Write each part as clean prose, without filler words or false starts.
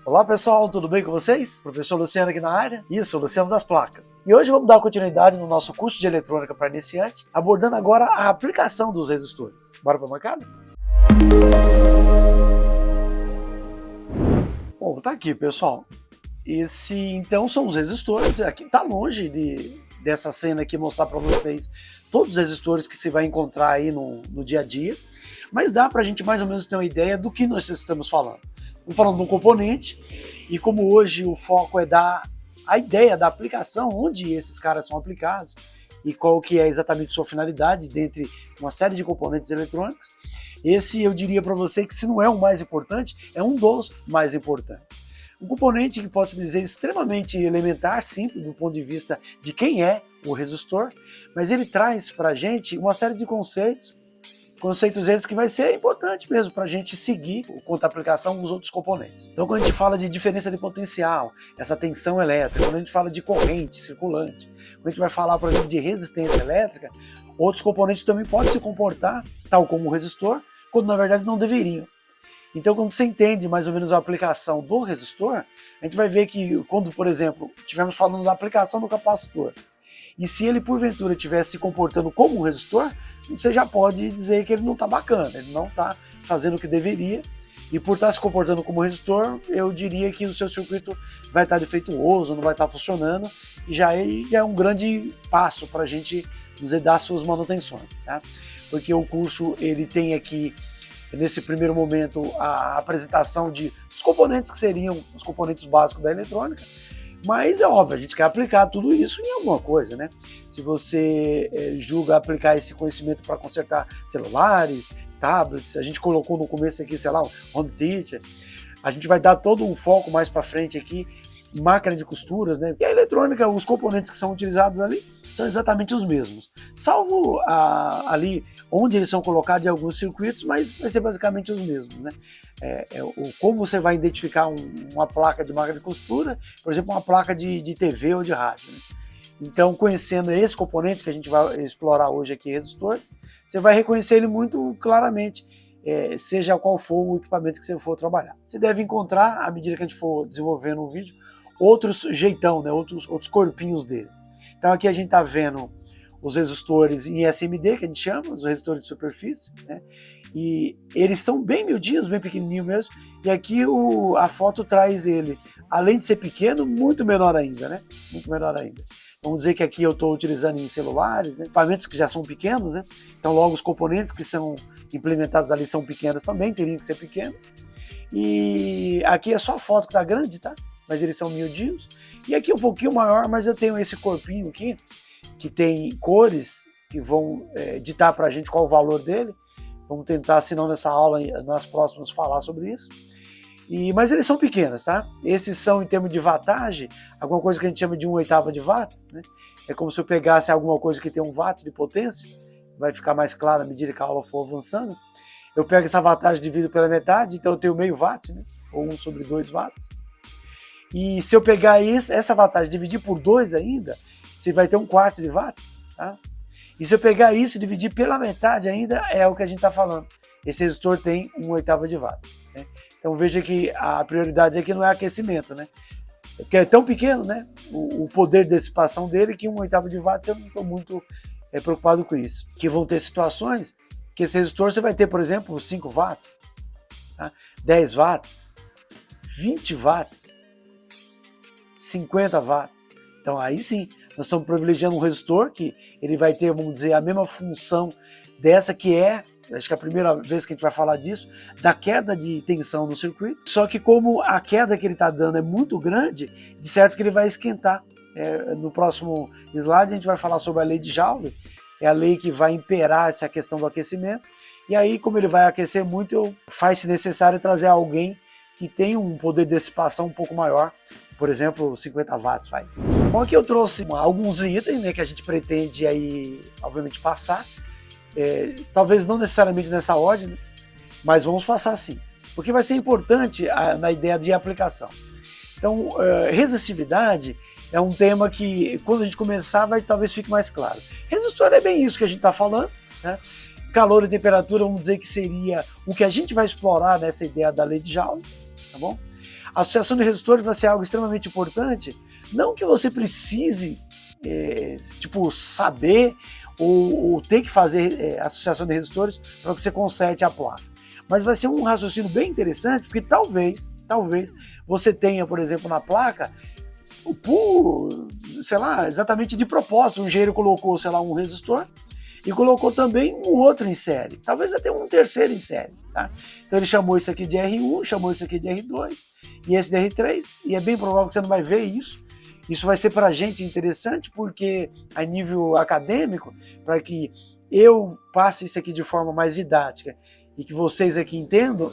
Olá pessoal, tudo bem com vocês? Professor Luciano aqui na área? Isso, Luciano das placas. E hoje vamos dar continuidade no nosso curso de eletrônica para iniciante, abordando agora a aplicação dos resistores. Bora para a bancada? Bom, tá aqui pessoal. Esse então são os resistores, aqui tá longe dessa cena aqui mostrar para vocês todos os resistores que você vai encontrar aí no dia a dia, mas dá para a gente mais ou menos ter uma ideia do que nós estamos falando. Estamos falando de um componente, e como hoje o foco é dar a ideia da aplicação, onde esses caras são aplicados e qual que é exatamente sua finalidade dentre uma série de componentes eletrônicos, esse eu diria para você que se não é o mais importante, é um dos mais importantes. Um componente que pode dizer extremamente elementar, simples do ponto de vista de quem é o resistor, mas ele traz para a gente uma série de conceitos esses que vai ser importante mesmo para a gente seguir quanto à aplicação dos outros componentes. Então quando a gente fala de diferença de potencial, essa tensão elétrica, quando a gente fala de corrente circulante, quando a gente vai falar, por exemplo, de resistência elétrica, outros componentes também podem se comportar tal como o resistor, quando na verdade não deveriam. Então quando você entende mais ou menos a aplicação do resistor, a gente vai ver que quando, por exemplo, estivermos falando da aplicação do capacitor, e se ele porventura estivesse se comportando como um resistor, você já pode dizer que ele não está bacana, ele não está fazendo o que deveria, e por estar se comportando como resistor, eu diria que o seu circuito vai estar defeituoso, não vai estar funcionando, e já é um grande passo para a gente dar suas manutenções, tá? Porque o curso ele tem aqui, nesse primeiro momento, a apresentação dos componentes que seriam os componentes básicos da eletrônica, mas é óbvio, a gente quer aplicar tudo isso em alguma coisa, né? Se você julga aplicar esse conhecimento para consertar celulares, tablets, a gente colocou no começo aqui, sei lá, o home theater, a gente vai dar todo um foco mais para frente aqui, máquina de costuras, né? E a eletrônica, os componentes que são utilizados ali são exatamente os mesmos, salvo ali onde eles são colocados em alguns circuitos, mas vai ser basicamente os mesmos, né? Como você vai identificar uma placa de máquina de costura, por exemplo, uma placa de TV ou de rádio, né? Então, conhecendo esse componente que a gente vai explorar hoje aqui, resistores, você vai reconhecer ele muito claramente, seja qual for o equipamento que você for trabalhar. Você deve encontrar, à medida que a gente for desenvolvendo o vídeo, outros jeitão, né? outros corpinhos dele. Então aqui a gente está vendo os resistores em SMD, que a gente chama, os resistores de superfície, né? E eles são bem miudinhos, bem pequenininhos mesmo, e aqui a foto traz ele, além de ser pequeno, muito menor ainda, né? Muito menor ainda. Vamos dizer que aqui eu estou utilizando em celulares, né? Equipamentos que já são pequenos, né? Então logo os componentes que são implementados ali são pequenos também, teriam que ser pequenos. E aqui é só a foto que está grande, tá? Mas eles são miudinhos. E aqui um pouquinho maior, mas eu tenho esse corpinho aqui, que tem cores que vão ditar para a gente qual o valor dele. Vamos tentar, se não nessa aula, nas próximas, falar sobre isso. Mas eles são pequenos, tá? Esses são, em termos de wattagem, alguma coisa que a gente chama de 1/8 de watts, né? É como se eu pegasse alguma coisa que tem 1 watt de potência, vai ficar mais claro à medida que a aula for avançando. Eu pego essa wattagem e divido pela metade, então eu tenho meio watt, né? Ou 1/2 watts. E se eu pegar essa wattagem e dividir por 2 ainda, você vai ter 1/4 de watts, tá? E se eu pegar isso e dividir pela metade ainda, é o que a gente está falando. Esse resistor tem 1/8 de watt, né? Então veja que a prioridade aqui não é aquecimento, né? Porque é tão pequeno, né? O poder de dissipação dele que 1/8 de watts eu não estou muito preocupado com isso. Que vão ter situações que esse resistor você vai ter, por exemplo, 5 watts, tá? 10 watts, 20 watts, 50 watts. Então aí sim, nós estamos privilegiando um resistor que ele vai ter, vamos dizer, a mesma função dessa que acho que é a primeira vez que a gente vai falar disso, da queda de tensão no circuito. Só que como a queda que ele está dando é muito grande, de certo que ele vai esquentar. No próximo slide a gente vai falar sobre a lei de Joule, é a lei que vai imperar essa questão do aquecimento. E aí, como ele vai aquecer muito, faz-se necessário trazer alguém que tenha um poder de dissipação um pouco maior, por exemplo, 50 watts. Vai. Bom, aqui eu trouxe alguns itens, né, que a gente pretende aí, obviamente, passar. Talvez não necessariamente nessa ordem, né, mas vamos passar sim, porque vai ser importante na ideia de aplicação. Então, resistividade é um tema que, quando a gente começar, talvez fique mais claro. Resistor é bem isso que a gente está falando, né? Calor e temperatura, vamos dizer que seria o que a gente vai explorar nessa ideia da lei de Joule, tá bom? A associação de resistores vai ser algo extremamente importante, não que você precise saber ou ter que fazer associação de resistores para que você conserte a placa. Mas vai ser um raciocínio bem interessante, porque talvez você tenha, por exemplo, na placa, sei lá, exatamente de propósito, o engenheiro colocou, sei lá, um resistor e colocou também um outro em série, talvez até um terceiro em série, tá? Então ele chamou isso aqui de R1, chamou isso aqui de R2 e esse de R3, e é bem provável que você não vai ver isso. Isso vai ser para a gente interessante, porque a nível acadêmico, para que eu passe isso aqui de forma mais didática e que vocês aqui entendam,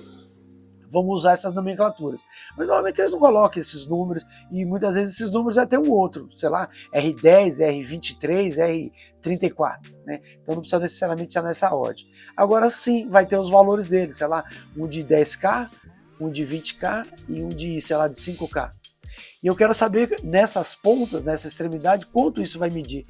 vamos usar essas nomenclaturas. Mas normalmente eles não colocam esses números, e muitas vezes esses números é até um outro, sei lá, R10, R23, R34, né? Então não precisa necessariamente estar nessa ordem. Agora sim, vai ter os valores deles, sei lá, um de 10K, um de 20K e um de, sei lá, de 5K. E eu quero saber nessas pontas, nessa extremidade, quanto isso vai medir.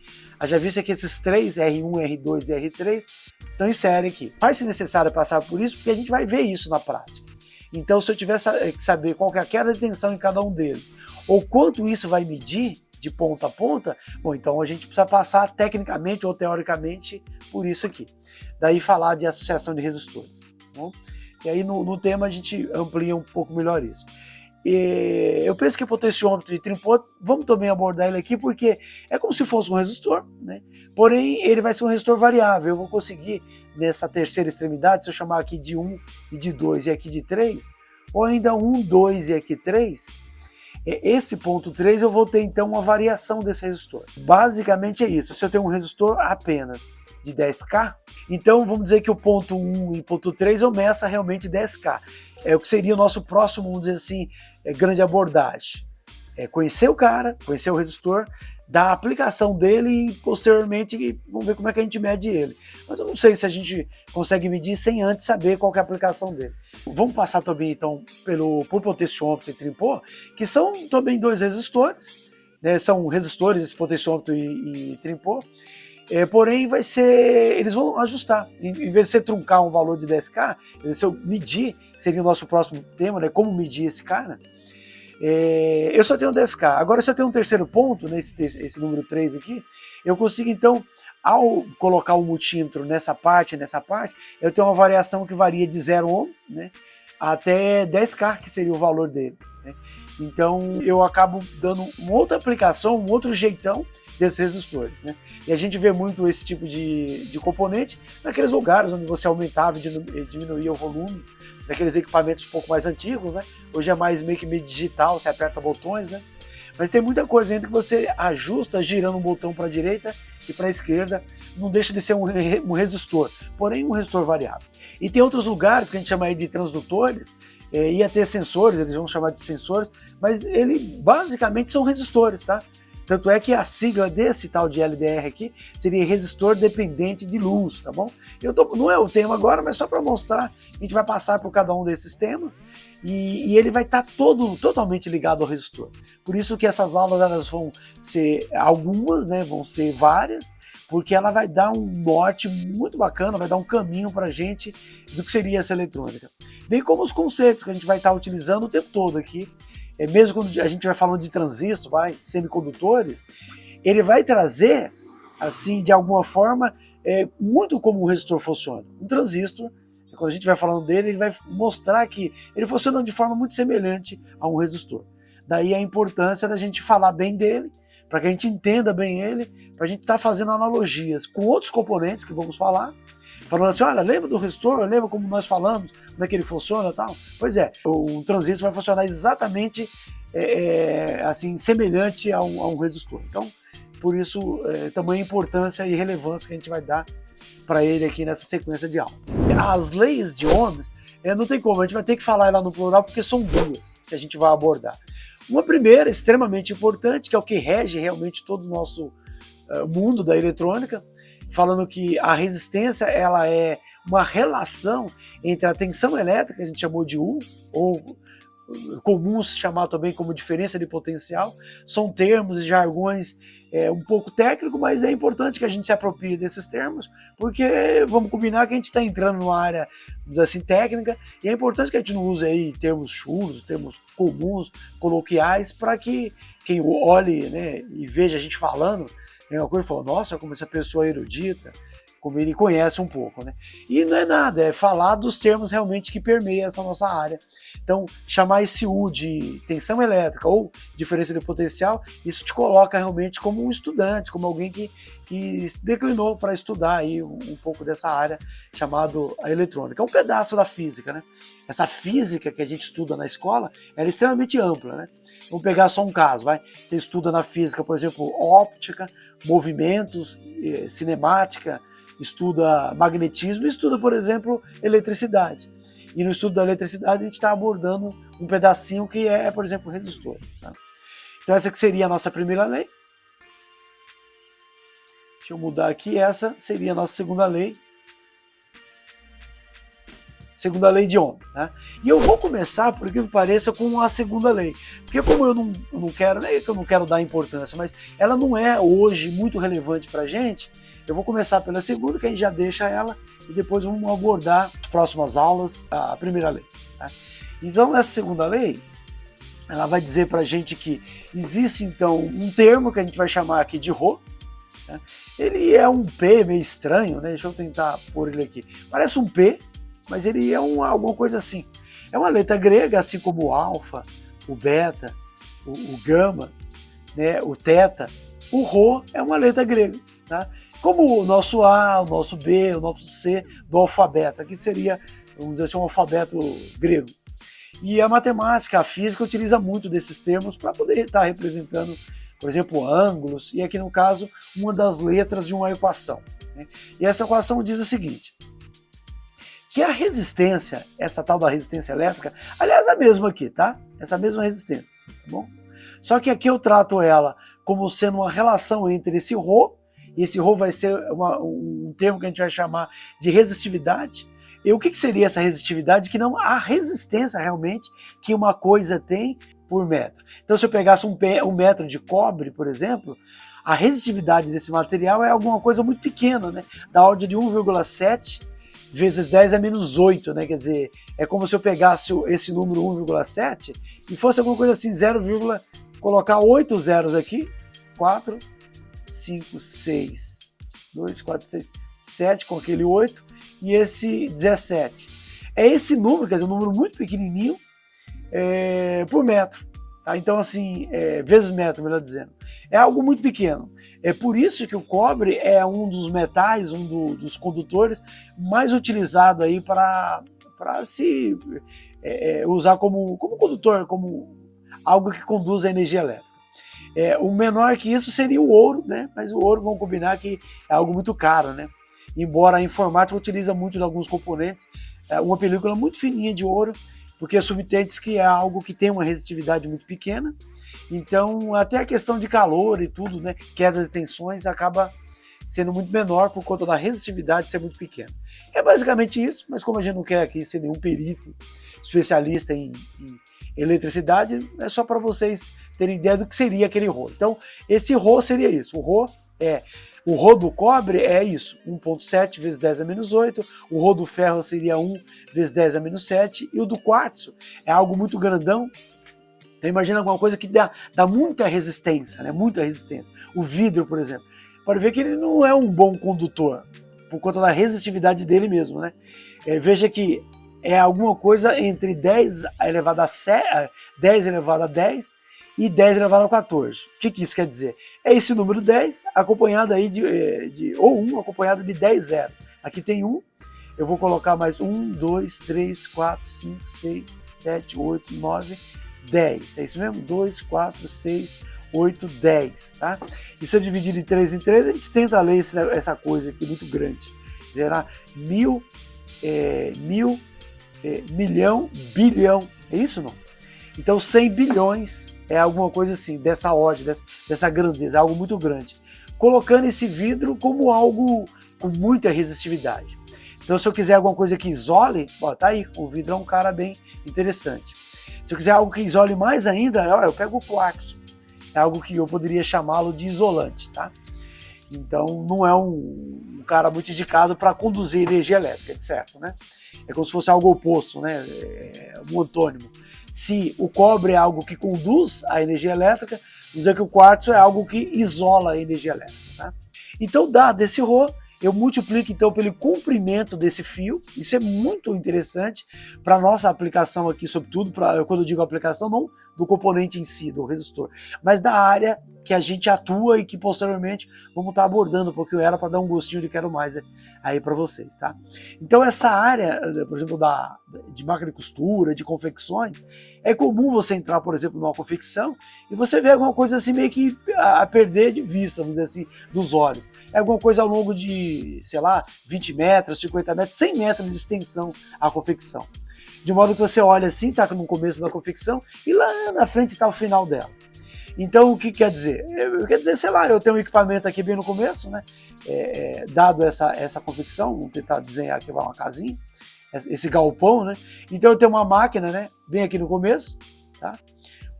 Já visto que esses três, R1, R2 e R3, estão em série aqui. Faz-se necessário passar por isso, porque a gente vai ver isso na prática. Então, se eu tiver que saber qual que é a queda de tensão em cada um deles, ou quanto isso vai medir de ponta a ponta, bom, então a gente precisa passar tecnicamente ou teoricamente por isso aqui. Daí falar de associação de resistores. Tá bom? E aí no tema a gente amplia um pouco melhor isso. Eu penso que o potenciômetro de Trinpot, vamos também abordar ele aqui, porque é como se fosse um resistor, né? Porém ele vai ser um resistor variável. Eu vou conseguir, nessa terceira extremidade, se eu chamar aqui de 1 e de 2 e aqui de 3, ou ainda 1, 2 e aqui 3, esse ponto 3 eu vou ter então uma variação desse resistor. Basicamente é isso. Se eu tenho um resistor apenas de 10K, então vamos dizer que o ponto 1 e ponto 3 eu meço realmente 10K. É o que seria o nosso próximo, vamos dizer assim, grande abordagem. Conhecer o cara, conhecer o resistor, dar a aplicação dele e posteriormente vamos ver como é que a gente mede ele. Mas eu não sei se a gente consegue medir sem antes saber qual que é a aplicação dele. Vamos passar também então por potenciômetro e Trinpot, que são também dois resistores, né? São resistores, esse potenciômetro e Trinpot. Porém, eles vão ajustar. Em vez de você truncar um valor de 10K, se eu medir, seria o nosso próximo tema, né? Como medir esse cara. Eu só tenho 10K. Agora, se eu tenho um terceiro ponto, né, esse número 3 aqui, eu consigo, então, ao colocar o multímetro nessa parte, eu tenho uma variação que varia de 0 ohm, né, até 10K, que seria o valor dele, né? Então, eu acabo dando uma outra aplicação, um outro jeitão desses resistores, né? E a gente vê muito esse tipo de componente naqueles lugares onde você aumentava e diminuía o volume, daqueles equipamentos um pouco mais antigos, né? Hoje é mais meio que digital, você aperta botões, né? Mas tem muita coisa ainda que você ajusta girando um botão para a direita e para a esquerda, não deixa de ser um resistor, porém um resistor variável. E tem outros lugares que a gente chama aí de transdutores, ia ter sensores, eles vão chamar de sensores, mas ele basicamente são resistores, tá? Tanto é que a sigla desse tal de LDR aqui seria resistor dependente de luz, tá bom? Não é o tema agora, mas só para mostrar, a gente vai passar por cada um desses temas e ele vai estar totalmente ligado ao resistor. Por isso que essas aulas elas vão ser algumas, né? Vão ser várias, porque ela vai dar um norte muito bacana, vai dar um caminho para a gente do que seria essa eletrônica. Bem como os conceitos que a gente vai estar utilizando o tempo todo aqui. Mesmo quando a gente vai falando de transistor, semicondutores, ele vai trazer, assim, de alguma forma, muito como um resistor funciona. Um transistor, quando a gente vai falando dele, ele vai mostrar que ele funciona de forma muito semelhante a um resistor. Daí a importância da gente falar bem dele, para que a gente entenda bem ele, para a gente estar fazendo analogias com outros componentes que vamos falar, falando assim, olha, lembra do resistor? Lembra como nós falamos, como é que ele funciona e tal? Pois é, o transistor vai funcionar exatamente assim, semelhante a um resistor. Então, por isso, tamanha importância e relevância que a gente vai dar para ele aqui nessa sequência de aulas. As leis de Ohm, não tem como, a gente vai ter que falar ela no plural, porque são duas que a gente vai abordar. Uma primeira, extremamente importante, que é o que rege realmente todo o nosso mundo da eletrônica, falando que a resistência ela é uma relação entre a tensão elétrica, que a gente chamou de U, ou comuns chamar também como diferença de potencial, são termos e jargões um pouco técnicos, mas é importante que a gente se aproprie desses termos, porque vamos combinar que a gente está entrando numa área, assim, técnica, e é importante que a gente não use aí termos chulos, termos comuns, coloquiais, para que quem olhe, né, e veja a gente falando, uma coisa e fala, nossa, como essa pessoa é erudita, como ele conhece um pouco, né? E não é nada, é falar dos termos realmente que permeiam essa nossa área. Então, chamar esse U de tensão elétrica ou diferença de potencial, isso te coloca realmente como um estudante, como alguém que se declinou para estudar aí um pouco dessa área chamado a eletrônica. É um pedaço da física, né? Essa física que a gente estuda na escola, ela é extremamente ampla, né? Vamos pegar só um caso, vai? Você estuda na física, por exemplo, óptica, movimentos, cinemática, estuda magnetismo e estuda, por exemplo, eletricidade. E no estudo da eletricidade a gente está abordando um pedacinho que é, por exemplo, resistores. Tá? Então essa que seria a nossa primeira lei. Deixa eu mudar aqui, essa seria a nossa segunda lei. Segunda lei de Ohm. Tá? E eu vou começar, por que pareça, com a segunda lei. Porque como eu não quero, não é que eu não quero dar importância, mas ela não é hoje muito relevante para a gente, eu vou começar pela segunda, que a gente já deixa ela, e depois vamos abordar nas próximas aulas a primeira lei. Tá? Então, essa segunda lei, ela vai dizer para a gente que existe, então, um termo que a gente vai chamar aqui de Rho. Tá? Ele é um P meio estranho, né? Deixa eu tentar pôr ele aqui. Parece um P, mas ele é alguma coisa assim. É uma letra grega, assim como o alfa, o beta, o gama, né? O teta. O Rho é uma letra grega, tá? Como o nosso A, o nosso B, o nosso C do alfabeto. Aqui seria, vamos dizer assim, um alfabeto grego. E a matemática, a física utiliza muito desses termos para poder estar representando, por exemplo, ângulos, e aqui no caso, uma das letras de uma equação. Né? E essa equação diz o seguinte, que a resistência, essa tal da resistência elétrica, aliás, a mesma aqui, tá? Essa mesma resistência, tá bom? Só que aqui eu trato ela como sendo uma relação entre esse Rho, e esse Rho vai ser um termo que a gente vai chamar de resistividade. E o que seria essa resistividade? Que não a resistência realmente que uma coisa tem por metro. Então, se eu pegasse um metro de cobre, por exemplo, a resistividade desse material é alguma coisa muito pequena, né? Da ordem de 1,7 vezes 10 a menos 8, né? Quer dizer, é como se eu pegasse esse número 1,7 e fosse alguma coisa assim, colocar 8 zeros aqui, 4, 5, 6, 2, 4, 6, 7 com aquele 8 e esse 17. É esse número, quer dizer, um número muito pequenininho por metro. Tá? Então, assim, vezes metro, melhor dizendo. É algo muito pequeno. É por isso que o cobre é um dos metais, dos condutores mais utilizado aí para se usar como condutor, como algo que conduz a energia elétrica. O menor que isso seria o ouro, né? Mas o ouro, vamos combinar que é algo muito caro, né? Embora a informática utiliza muito de alguns componentes, uma película muito fininha de ouro, porque subtende que é algo que tem uma resistividade muito pequena, então até a questão de calor e tudo, né? Queda de tensões acaba sendo muito menor por conta da resistividade ser muito pequena. É basicamente isso, mas como a gente não quer aqui ser nenhum perito especialista em eletricidade, é só para vocês terem ideia do que seria aquele Rho. Então, esse Rho seria isso. O Rho do cobre é isso, 1,7 vezes 10 a menos 8, o Rho do ferro seria 1 vezes 10 a menos 7, e o do quartzo é algo muito grandão. Então imagina alguma coisa que dá muita resistência, né? Muita resistência. O vidro, por exemplo, pode ver que ele não é um bom condutor, por conta da resistividade dele mesmo, né? Veja que é alguma coisa entre 10 elevado a 10 e 10 elevado a 14. O que isso quer dizer? É esse número 10 acompanhado aí ou 1 acompanhado de 10 zeros. Aqui tem 1, eu vou colocar mais 1, 2, 3, 4, 5, 6, 7, 8, 9, 10. É isso mesmo? 2, 4, 6, 8, 10. Tá? E se eu dividir de 3 em 3, a gente tenta ler essa coisa aqui muito grande. Gerar milhão, bilhão. É isso não? Então 100 bilhões é alguma coisa assim, dessa ordem, dessa grandeza, algo muito grande. Colocando esse vidro como algo com muita resistividade. Então se eu quiser alguma coisa que isole, tá aí, o vidro é um cara bem interessante. Se eu quiser algo que isole mais ainda, eu pego o quartzo. É algo que eu poderia chamá-lo de isolante, tá? Então não é um cara muito indicado para conduzir energia elétrica, de certo, né? É como se fosse algo oposto, né? Um antônimo. Se o cobre é algo que conduz a energia elétrica, vamos dizer que o quartzo é algo que isola a energia elétrica, tá? Então, dado esse Rho, eu multiplico então pelo comprimento desse fio. Isso é muito interessante para a nossa aplicação aqui, sobretudo, quando eu digo aplicação, não do componente em si, do resistor, mas da área que a gente atua e que posteriormente vamos estar abordando um pouquinho ela para dar um gostinho de quero mais aí para vocês, tá? Então essa área, por exemplo, de máquina de costura, de confecções, é comum você entrar, por exemplo, numa confecção e você vê alguma coisa assim meio que a perder de vista, vamos dizer assim, dos olhos. É alguma coisa ao longo de, sei lá, 20 metros, 50 metros, 100 metros de extensão a confecção. De modo que você olha assim, está no começo da confecção e lá na frente está o final dela. Então o que quer dizer? Quer dizer, sei lá, eu tenho um equipamento aqui bem no começo, né? Dado essa confecção, vamos tentar desenhar aqui uma casinha, esse galpão, né? Então eu tenho uma máquina, né? Bem aqui no começo, tá?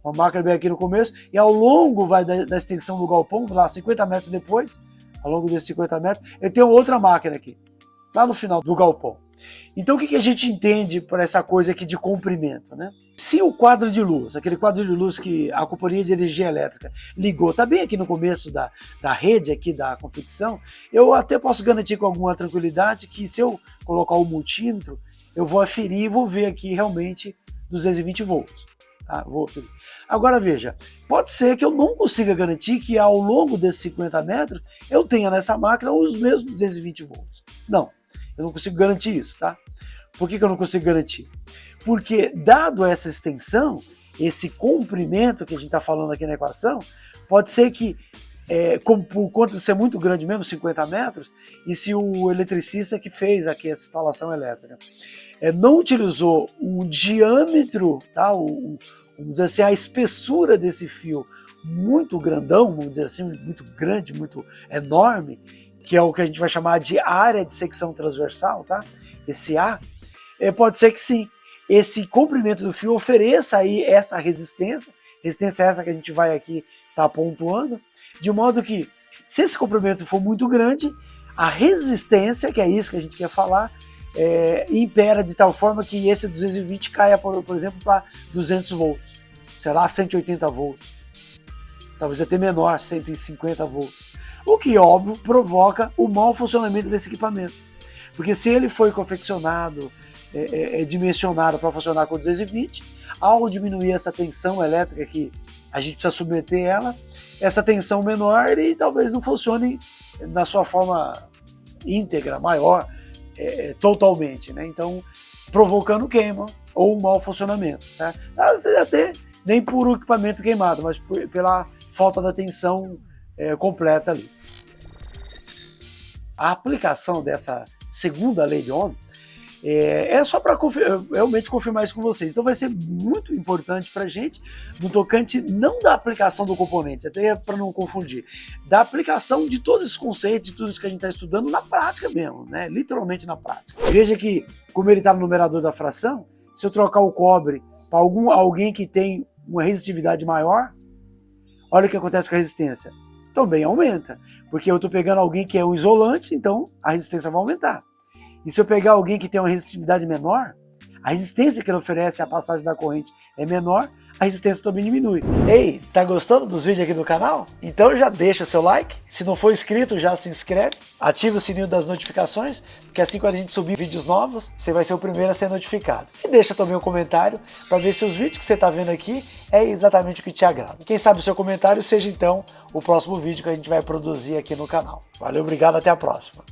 Uma máquina bem aqui no começo, e ao longo da extensão do galpão, lá 50 metros depois, ao longo desses 50 metros, eu tenho outra máquina aqui, lá no final do galpão. Então o que a gente entende por essa coisa aqui de comprimento, né? Se o quadro de luz, aquele quadro de luz que a companhia de energia elétrica ligou, está bem aqui no começo da rede aqui da confecção, eu até posso garantir com alguma tranquilidade que se eu colocar o multímetro, eu vou aferir e vou ver aqui realmente 220 volts. Tá? Vou aferir. Agora veja, pode ser que eu não consiga garantir que ao longo desses 50 metros eu tenha nessa máquina os mesmos 220 volts. Não, eu não consigo garantir isso, tá? Por que eu não consigo garantir? Porque, dado essa extensão, esse comprimento que a gente está falando aqui na equação, pode ser que, por conta de ser muito grande mesmo, 50 metros, e se o eletricista que fez aqui essa instalação elétrica não utilizou um diâmetro, tá? Vamos dizer assim, a espessura desse fio muito grandão, vamos dizer assim, muito grande, muito enorme, que é o que a gente vai chamar de área de secção transversal, tá? Esse A, pode ser que sim, esse comprimento do fio ofereça aí essa resistência essa que a gente vai aqui estar pontuando, de modo que, se esse comprimento for muito grande, a resistência, que é isso que a gente quer falar, impera de tal forma que esse 220 caia, por exemplo, para 200 volts, sei lá, 180 volts, talvez até menor, 150 volts, o que, óbvio, provoca o mau funcionamento desse equipamento, porque se ele foi confeccionado, dimensionado para funcionar com 220, ao diminuir essa tensão elétrica que a gente precisa submeter ela, essa tensão menor, ele talvez não funcione na sua forma íntegra, maior, totalmente, né? Então, provocando queima ou um mau funcionamento, tá? Às vezes até nem por o equipamento queimado, mas pela falta da tensão completa ali. A aplicação dessa segunda lei de Ohm é só para realmente confirmar isso com vocês. Então vai ser muito importante para a gente no tocante não da aplicação do componente, até para não confundir, da aplicação de todos esses conceitos, de tudo isso que a gente está estudando na prática mesmo, né? Literalmente na prática. Veja que, como ele está no numerador da fração, se eu trocar o cobre para alguém que tem uma resistividade maior, olha o que acontece com a resistência. Também aumenta, porque eu estou pegando alguém que é um isolante, então a resistência vai aumentar. E se eu pegar alguém que tem uma resistividade menor, a resistência que ele oferece à passagem da corrente é menor, a resistência também diminui. Ei, tá gostando dos vídeos aqui do canal? Então já deixa seu like, se não for inscrito já se inscreve, ativa o sininho das notificações, porque assim quando a gente subir vídeos novos, você vai ser o primeiro a ser notificado. E deixa também um comentário para ver se os vídeos que você está vendo aqui é exatamente o que te agrada. Quem sabe o seu comentário seja então o próximo vídeo que a gente vai produzir aqui no canal. Valeu, obrigado, até a próxima.